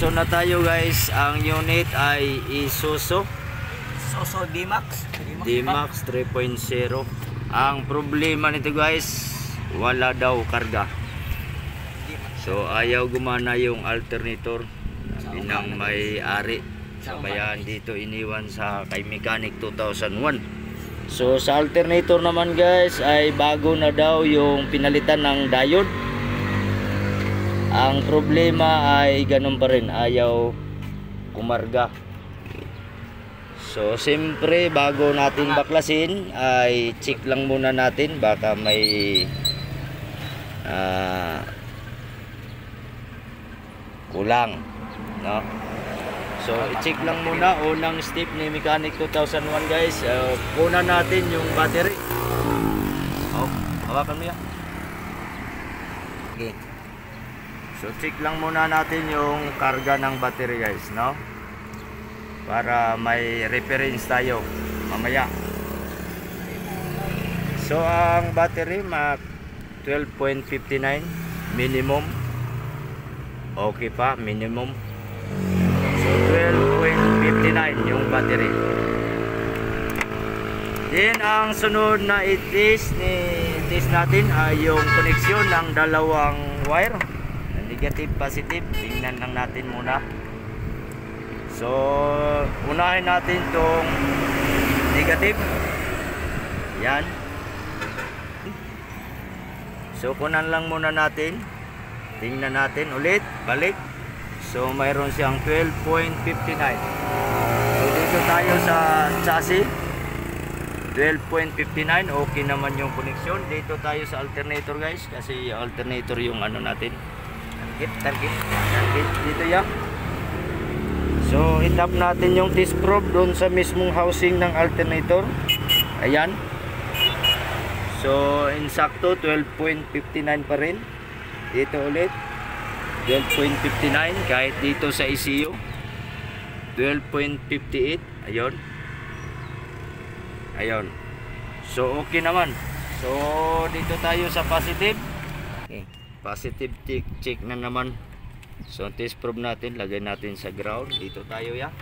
Isuso na tayo guys. Ang unit ay Isuso D-Max D-Max 3.0. Ang problema nito guys, wala daw karga. So ayaw gumana yung alternator ng may-ari. So kaya dito iniwan sa kay Mechanic 2001. So sa alternator naman guys ay bago na daw yung pinalitan ng diode. Ang problema ay ganun pa rin, ayaw kumarga. So siyempre bago natin baklasin ay check lang muna natin, baka may kulang, no? So i-check lang muna. Unang step ni Mechanic 2001 guys, kunan natin yung battery. Hawakan mo yan. Okay. So check lang muna natin yung karga ng battery guys, no? Para may reference tayo mamaya. So ang battery Mach 12.59 minimum. Okay pa, minimum. So 12.59 yung battery. Then ang sunod na i-test natin ay yung koneksyon ng dalawang wire, negative positive. Tingnan lang natin muna. So unahin natin tong negative. Yan. So kunan lang muna natin. Tingnan natin ulit, balik. So mayroon siyang 12.59. So dito tayo sa chassis, 12.59. Okay naman yung koneksyon. Dito tayo sa alternator guys, kasi alternator yung ano natin, target dito ya. So itap natin yung test probe doon sa mismong housing ng alternator. Ayan. So insakto 12.59 pa rin. Dito ulit 12.59, kahit dito sa ECU 12.58. Ayun. Ayun. So okay naman. So dito tayo sa positive. Okay. Positive check na naman. So test probe natin, lagay natin sa ground. Dito tayo ya.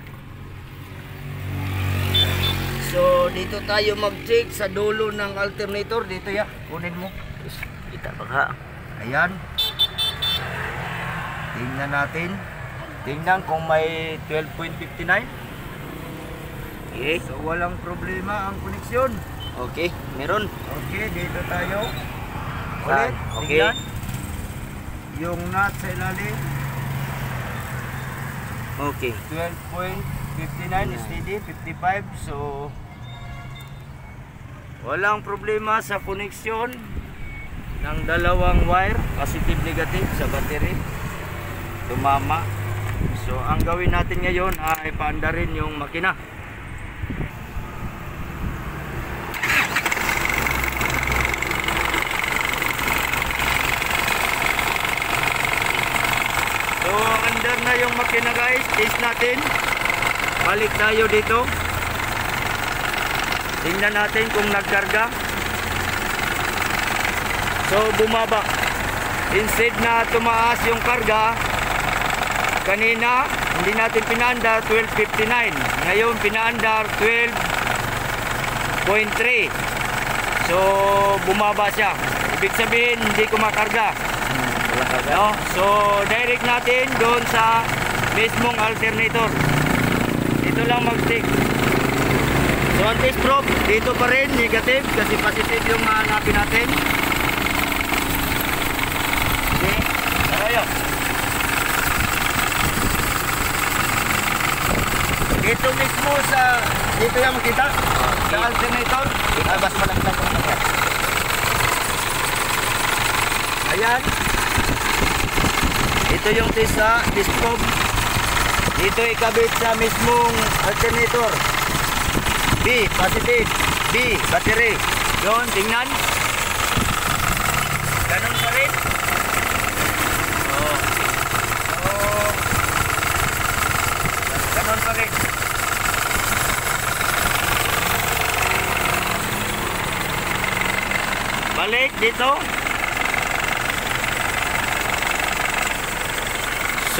So dito tayo mag-check sa dulo ng alternator. Dito ya. Kunin mo. Kita baka. Ayan. Tingnan natin. Tingnan kung may 12.59. Okay. So walang problema ang koneksyon. Okay, meron. Okay, dito tayo. Ulit. Okay. Tingnan. Yung nut sa ilalim. Okay. 12.59 steady, 55. So walang problema sa koneksyon ng dalawang wire, positive negative sa battery. Tumama. So ang gawin natin ngayon ay paandarin yung makina. So andar na yung makina guys. Test natin. Balik tayo dito. Tingnan natin kung nagkarga. So bumaba. Instead na tumaas yung karga, kanina hindi natin pinaandar 12.59. Ngayon pinaandar 12.3. So bumaba siya. Ibig sabihin hindi kumakarga. No? So direct natin doon sa mismong alternator. Dito lang mag-check. So ang test probe dito pa rin negative kasi positive yung hanapin natin. Okay, tayo. Dito mismo sa dito yung makita sa alternator. Bas mo lang ito. Ayan. Ito yung test probe. Dito ikabit sa mismong alternator. B, positive. B, battery. Yun, tingnan. Ganun pa rin. Ganun pa rin. Balik dito.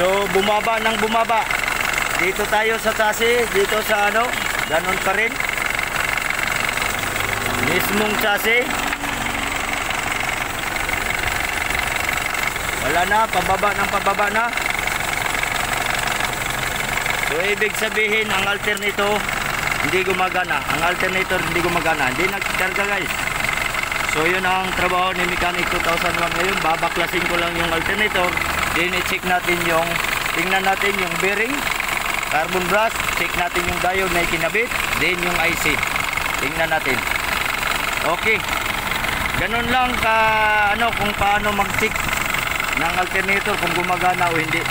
So So bumaba ng bumaba. Dito tayo sa chassis, dito sa ano, ganon pa rin. Mismong chassis. Wala na, pababa na. So ibig sabihin ang alternator hindi gumagana. Ang alternator hindi gumagana. Hindi nagkarga guys. So yun ang trabaho ni Mechanic 2001 ngayon. Babaklasin ko lang yung alternator. Then i-check natin yung, tingnan natin yung bearing, carbon brush, check natin yung diode na ikinabit, then yung IC. Tingnan natin. Okay. Ganun lang ka ano kung paano mag-check ng alternator kung gumagana o hindi.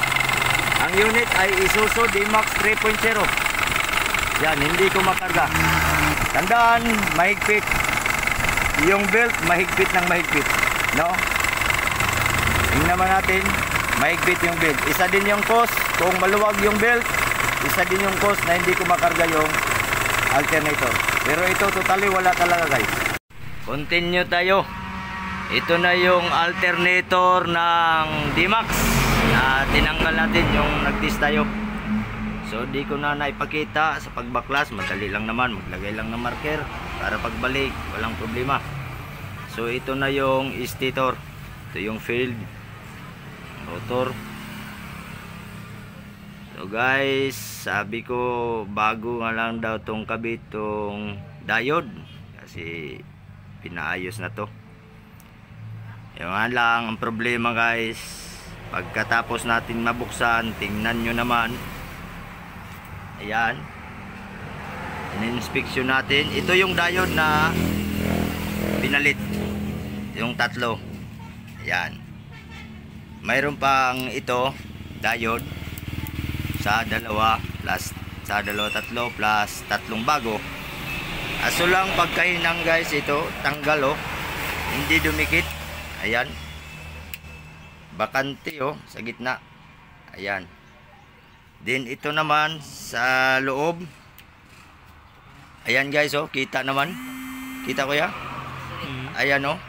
Ang unit ay Isuzu D-Max 3.0. Yan, hindi ko makarga. Tandaan, mahigpit. Yung belt, mahigpit ng mahigpit. No? Tingnan naman natin, mahigpit yung belt. Isa din yung cause, kung maluwag yung belt, isa din yung cause na hindi ko makarga yung alternator. Pero ito, totally wala talaga guys. Continue tayo. Ito na yung alternator ng D-Max na tinanggal natin yung nag-test tayo. So di ko na naipakita sa pagbaklas, madali lang naman, maglagay lang ng marker para pagbalik walang problema. So ito na yung stator, ito yung field rotor. So guys, sabi ko bago nga lang daw tong kabit tong diode kasi pinaayos na to. Yung nga lang ang problema guys, pagkatapos natin mabuksan, tingnan nyo naman. Ayan, in-inspection natin. Ito yung diode na pinalit, yung tatlo. Ayan, mayroon pang ito diode sa dalawa plus sa dalawa tatlo plus tatlong bago. Aso lang pagkahinang guys, ito tanggal oh, hindi dumikit. Ayan, bakante oh sa gitna. Ayan. Then ito naman sa loob. Ayan guys oh, kita naman. Kita ko ya? Ayan oh.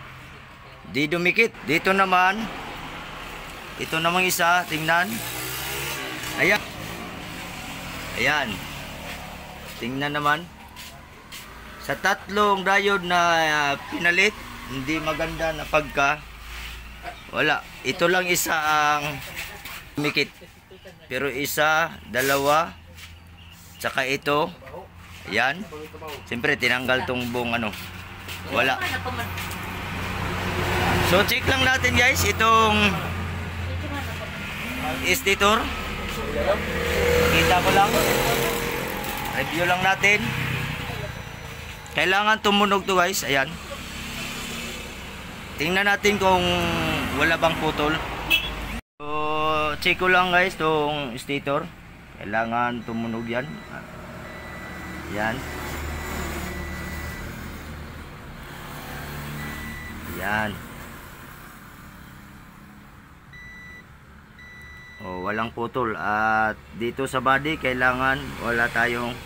Di dumikit. Dito naman. Ito namang isa, tingnan. Ayan. Ayan. Tingnan naman. Sa tatlong diode na pinalit, hindi maganda na pagka wala. Ito lang isa ang dumikit. Pero isa, dalawa, tsaka ito, ayan. Siyempre, tinanggal tong buong ano. Wala. So, check lang natin guys, itong stator. Kita ko lang. Review lang natin. Kailangan tumunog to guys, ayan. Tingnan natin kung wala bang putol. Check ko lang guys tong stator. Kailangan tumunog yan. Yan. Yan. Walang putol. At dito sa body kailangan wala tayong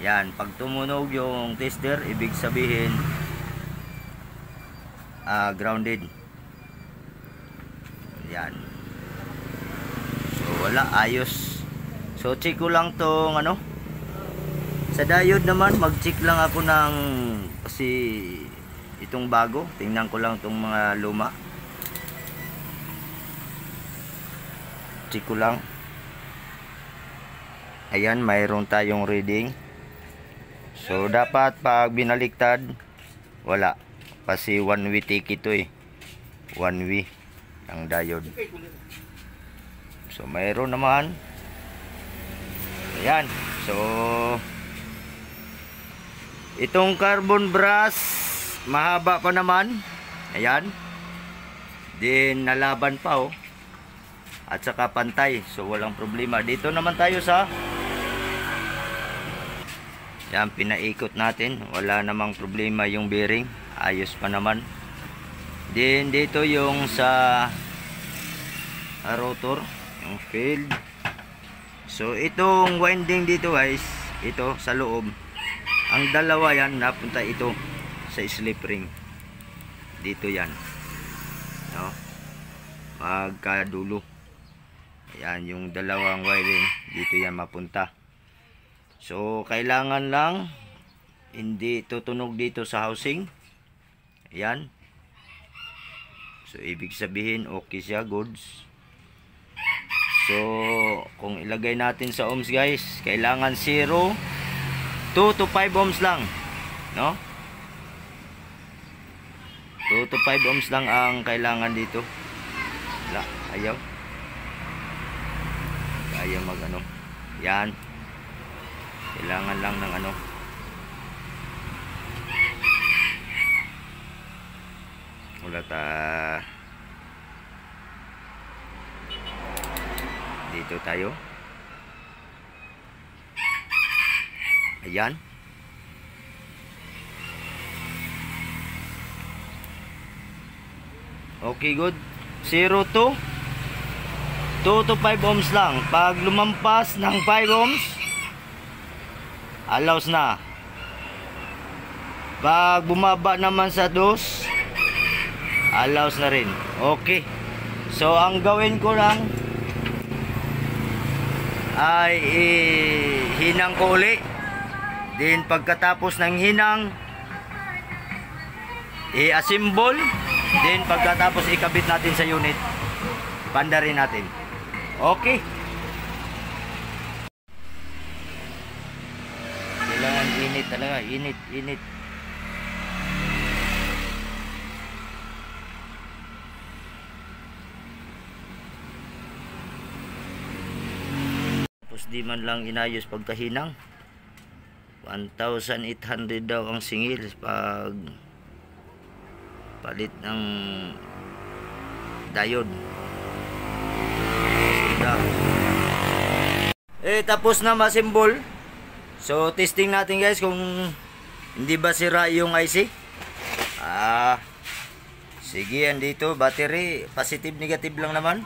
yan. Pag tumunog yung tester, ibig sabihin grounded. Yan. Wala, ayos. So check ko lang tong ano. Sa diode naman mag-check lang ako ng kasi itong bago. Tingnan ko lang tong mga luma. Check ko lang. Ayan, mayroon tayong reading. So dapat pag binaliktad wala. Kasi one way take ito eh. One way ang diode. So mayroon naman. Ayan. So itong carbon brush mahaba pa naman. Ayan. Then nalaban pa oh. At saka pantay. So walang problema. Dito naman tayo sa yan, pinaikot natin. Wala namang problema yung bearing. Ayos pa naman. Then dito yung sa rotor, yung field. So itong winding dito guys, ito sa loob. Ang dalawa yan napunta ito sa slip ring. Dito yan. No? Magkadulo. Ayan, yung dalawang wiring, dito yan mapunta. So, kailangan lang hindi tutunog dito sa housing. Ayan. So, ibig sabihin, okay siya, goods. So, kung ilagay natin sa ohms guys, kailangan 0, 2 to 5 ohms lang. No? 2 to 5 ohms lang ang kailangan dito. Wala, ayaw. Ayaw mag ano. Yan. Kailangan lang ng ano. Wala ta. Dito tayo. Ayan. Okay, good. 0 to 2 to 5 ohms lang. Pag lumampas ng 5 ohms, allows na. Pag bumaba naman sa 2, allows na rin. Okay. So, ang gawin ko lang ay hinang ko uli. Then, pagkatapos ng hinang, i-assemble. Then pagkatapos ikabit natin sa unit, panda rin natin. Okay. Kailangan init talaga, init. Tapos di man lang inayos pagkahinang. 1,800 daw ang singil pag palit ng diode. Tapos na ma-assemble. So testing natin guys kung hindi ba sira yung IC. Sige, andito battery, positive negative lang naman.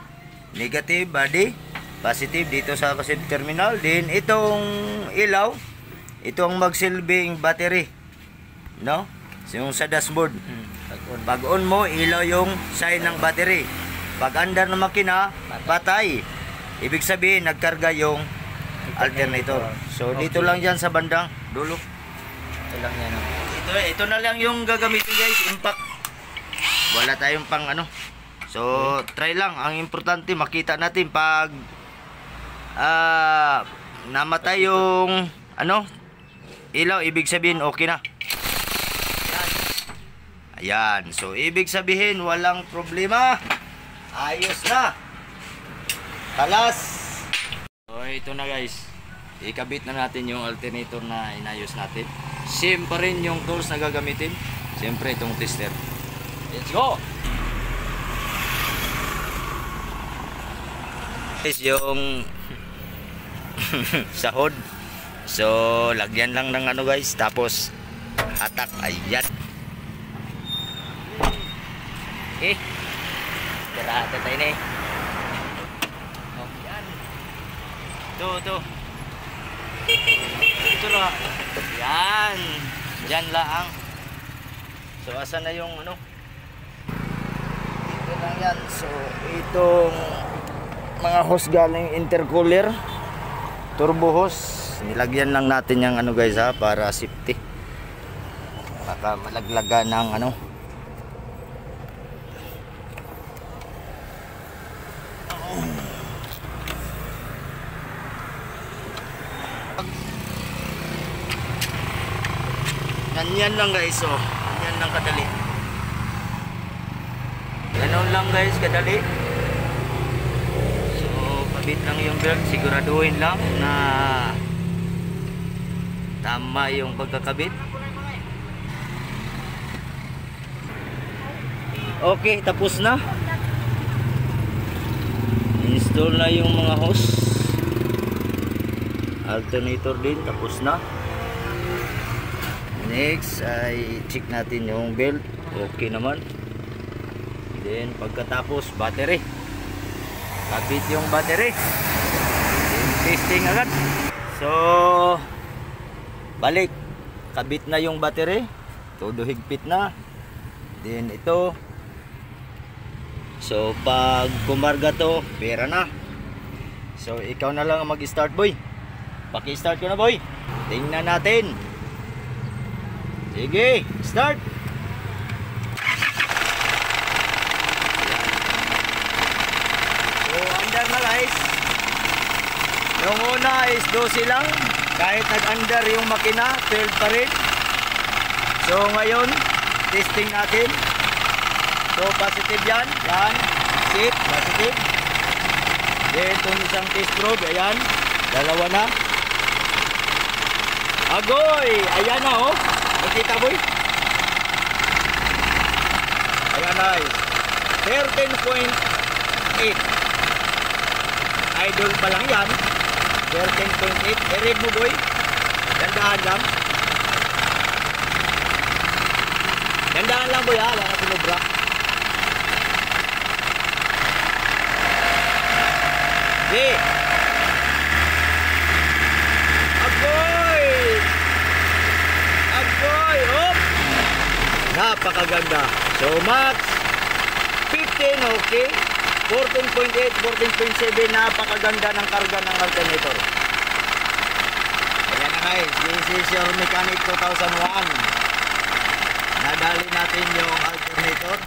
Negative body, positive dito sa positive terminal. Then itong ilaw, ito ang magsilbing battery, no? Yung sa dashboard. Pag on mo, ilaw yung sign ng battery. Pag andar ng makina, patay. Ibig sabihin, nagkarga yung alternator. So, dito lang yan sa bandang dulo. Ito lang yan. Ito na lang yung gagamitin guys, impact. Wala tayong pang ano. So, try lang. Ang importante, makita natin pag namatay yung ano, ilaw, ibig sabihin, okay na. Ayan. So, ibig sabihin, walang problema. Ayos na. Talas. So, ito na guys. Ikabit na natin yung alternator na inayos natin. Same pa rin yung tools na gagamitin. Siyempre, itong tester. Let's go! Guys, yung sahod. So, lagyan lang ng ano guys. Tapos, hatak. Ayan. Okay. Tirahat tayo na eh. Oh, yan. Ito. Ito na. Yan. Diyan lang. So, asan na yung ano? Ito lang yan. So, itong mga hose galing intercooler. Turbo hose. Nilagyan lang natin yung ano guys ha, para safety. Baka malaglaga ng ano. Ganyan lang guys, oh. Ganyan lang kadali. Ganon lang guys, kadali. So, kabit lang yung belt. Siguraduhin lang na tama yung pagkakabit. Okay, tapos na. Install na yung mga hose. Alternator din, tapos na. Next ay check natin yung belt. Okay naman. Then pagkatapos battery. Kabit yung battery. Then testing agad. So balik. Kabit na yung battery. Todo higpit na. Then ito. So pag kumarga to, pera na. So ikaw na lang ang mag-start, boy. Paki-start ko na, boy. Tingnan natin. Sige, start. So under na guys. Yung una is 12 lang. Kahit nag-under yung makina, 12 pa rin. So ngayon, testing natin. So positive yan. Yan. Sit, positive. Then itong isang test probe, ayan. Dalawa na. Agoy! Ayan na oh. Nakita boy? Ayan na guys. 13.8. Idol pa lang yan. 13.8. I-read mo boy. Dandahan lang. Dandahan lang boy ha. Wala sinubra. Okay. Agoy! Agoy! Hop! Napakaganda. So max 15, okay. 14.8, 14.7. Napakaganda ng karga ng alternator. Ayan na guys. This is your Mechanic 2001. Nadali natin yung alternator.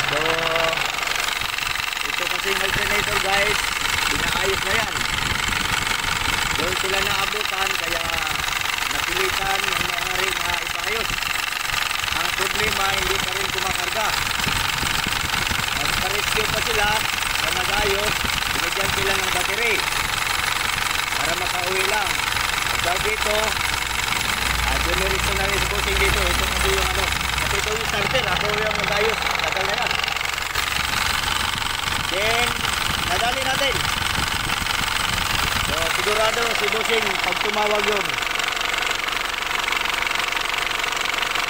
So ito kasi yung alternator guys, pinaayos na yan. Doon sila naabutan kaya napilitan ng may-ari na ipaayos. Ang problema, hindi pa rin kumakarga. Nagpa-rescue pa sila sa nag-ayos, binigyan sila ng battery para makauwi lang. At daw dito, generation na rin supposing dito. Ito kasi yung ano, kasi ito yung starter, ako yung nag-ayos, tagal na yan. Then, nadali natin. So, sigurado si Bossing, pag tumawag yun,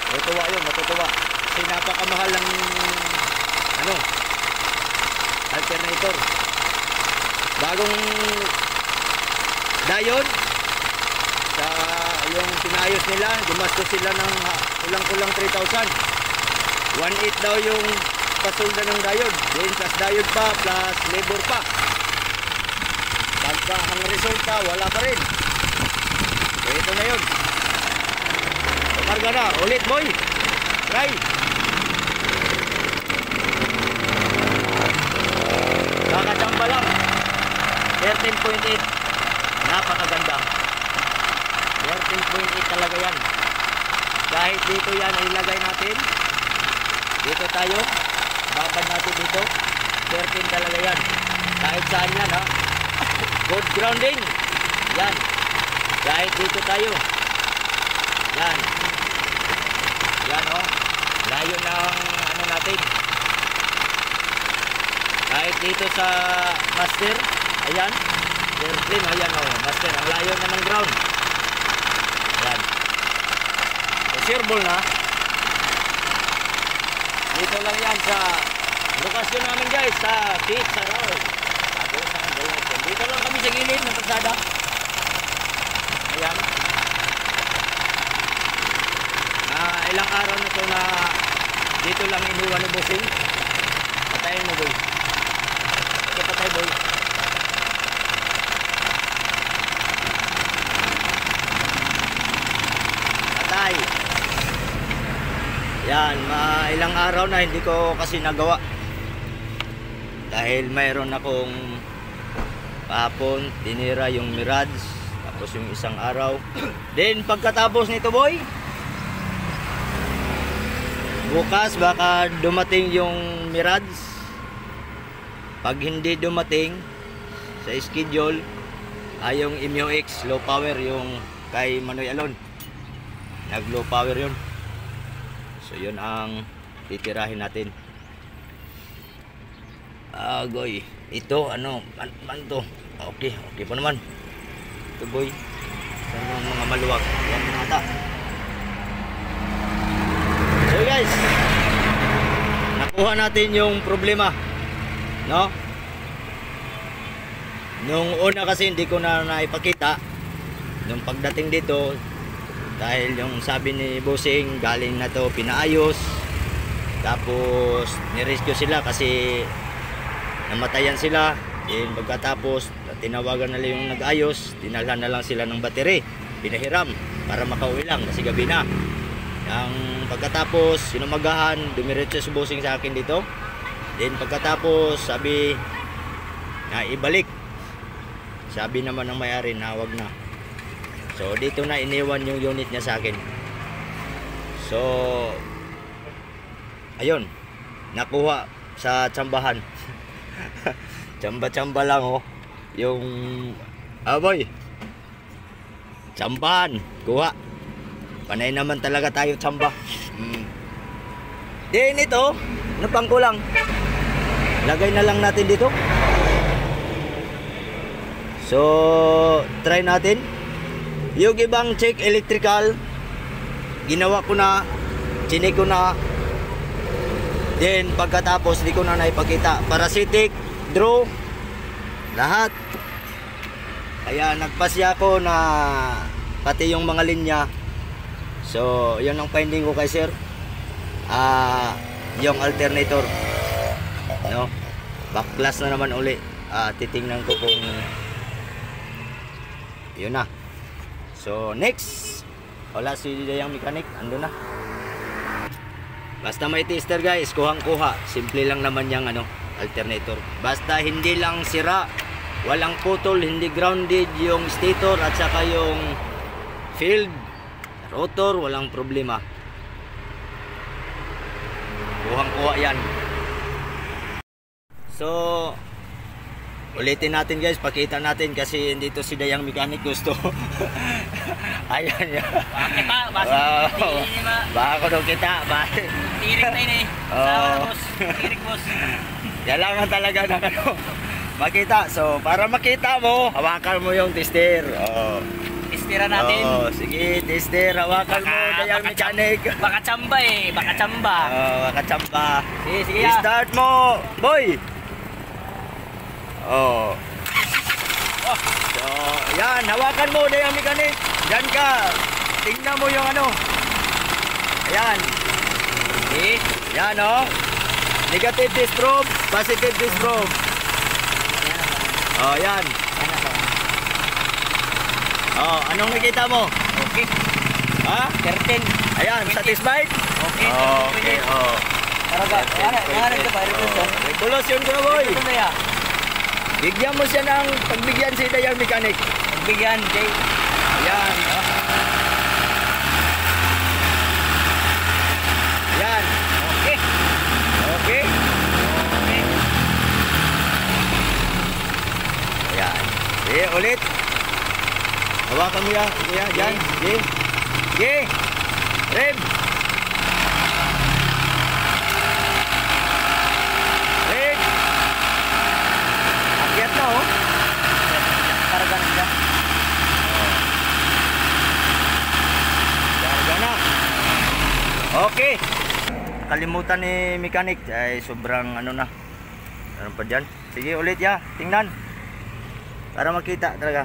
matutuwa yun, matutuwa. Kasi napakamahal ng, ano, alternator. Bagong dayon, sa yung pinayos nila, gumastos sila ng kulang-kulang 3,000. 1,800 daw yung pasulda ng diode, then plus diode pa, plus labor pa. Pagka ang resulta, wala pa rin. So ito na yun. So karga na, ulit boy. Try. Kakachamba lang. 13.8. Napakaganda. 13.8 talaga yan. Kahit dito yan ilagay natin. Dito tayo. Babad natin dito. 13 talaga yan. Kahit saan yan ha. Good grounding. Yan. Kahit dito tayo. Yan. Yan o. Layo ng ano natin. Kahit dito sa master. Ayan. 13. Ayan o. Master. Ang layo na ng ground. Yan. So sureball na. Dito lang yan sa lokasyon namin guys, sa Pizza Road. Dito lang kami sa gilid ng kalsada. Ayan. Ilang araw na to na dito lang iniwan ni Bossing. Patayin mo boy. Okay, patay boy. Patay. Yan, ilang araw na hindi ko kasi nagawa. Dahil mayroon akong kahapon, tinira yung Mirage. Tapos yung isang araw. Then pagkatapos nito boy, bukas baka dumating yung Mirage. Pag hindi dumating sa schedule, yung MUX low power, yung kay Manoy Alon. Nag low power yun. So yun ang titirahin natin. Agoy. Ito ano, man to. Okay, okay pa naman. Ito boy. Sa mga maluwag. Yan nata. So guys, nakuha natin yung problema. No? Nung una kasi hindi ko na naipakita. Nung pagdating dito, dahil yung sabi ni Bossing, galing na to pinaayos. Tapos nirescue sila kasi namatayan sila. Then pagkatapos, tinawagan na lang yung nag-ayos, dinalhan na lang sila ng battery, pinahiram para makauwi lang kasi gabi na. Ang pagkatapos, sinumagahan, dumiretso si bossing sa akin dito. Then pagkatapos, sabi na ibalik. Sabi naman ng may-ari na wag na. So dito na iniwan yung unit niya sa akin. So ayun, nakuha sa tsambahan. Tsamba-tsamba lang oh. Yung aboy. Tsambahan, kuha. Panay naman talaga tayo tsamba. Din ito, napang kulang. Lagay na lang natin dito. So, try natin. Yung ibang check electrical, ginawa ko na, chinik ko na. Then, pagkatapos, di ko na naipakita. Parasitic, draw, lahat. Kaya nagpasya ko na pati yung mga linya. So, yun ang finding ko kay sir. Yung alternator. No? Backglass na naman uli. Titingnan ko kung yun na. So, next. Wala si Dayang Mechanic. Ando na. Basta may tester guys, kuhang-kuha. Simple lang naman yung alternator. Basta hindi lang sira, walang putol, hindi grounded yung stator at saka yung field rotor, walang problema. Kuhang-kuha yan. So, ulitin natin guys, pakita natin kasi dito si Dayang Mechanic gusto. Ayan yan. Bakit pa? Baka ko daw kita. Tirik na yun eh. Boss. Tirik boss. Kailangan talaga na makita. So, para makita mo, hawakan mo yung tester. Testera natin. Sige, tester. Hawakan mo, Dayang Mechanic. Baka tsamba eh. Baka tsamba. Baka tsamba. Sige. Start mo, boy. So, yan. Hawakan mo, Dayang Mechanic. Diyan ka. Tingnan mo yung Ayan. Okay. Yan, negative disprove, positive disprove. Yan. Anong nakita mo? Okay. 13. Ayan, satisfied? Okay. Okay, regulation ko, boy. Bigyan mo siya ng pagbigyan si Dayang Mechanic. Pagbigyan, Jay. Ayan. Ayan. Okay. Okay. Ayan. Ulit. Hawakan mo yan. Kuya, dyan. Sige. Rem. Rem. Akyat na, Karga na siya. Karga na. Okay. Kalimutan ni mechanic ay sobrang na. Ano pa dyan? Sige ulit ya. Tingnan. Para makita talaga.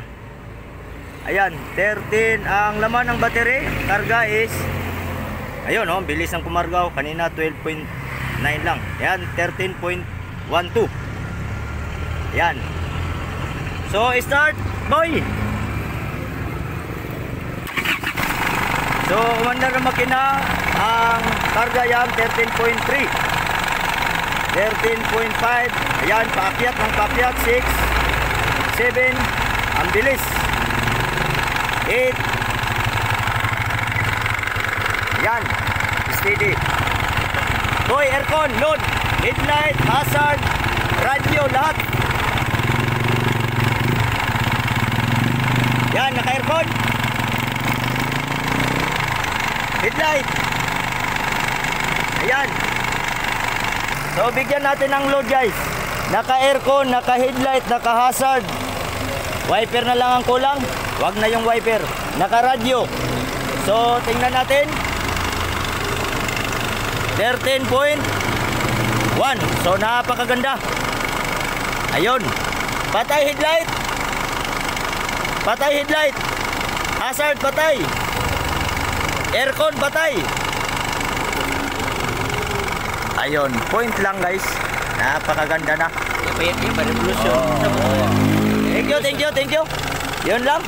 Ayan, 13 ang laman ng battery. Karga is ayun bilis ng kumargaw. Kanina 12.9 lang. Ayan, 13.12. Ayan. So, start, boy. So, umandar na makina. Ang karga yan, 13.3. 13.5. Ayan, paakyat ng paakyat. 6, 7. Ang bilis. 8. Ayan, steady. Boy, aircon, load, headlight, hazard, radio, lahat. Yan, naka-aircon. Headlight. Ayan. So, bigyan natin ng load guys. Naka-aircon, naka-headlight, naka-hazard. Wiper na lang ang kulang. Wag na yung wiper. Naka-radio. So, tingnan natin. 13.1. So, napakaganda. Ayun. Patay headlight. Patay headlight. Hazard patay. Aircon patay. Ayun, point lang guys. Napakaganda na. payat niya ba revolution. Oo. Thank you. Yun lang.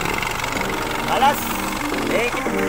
Alas. Thank you.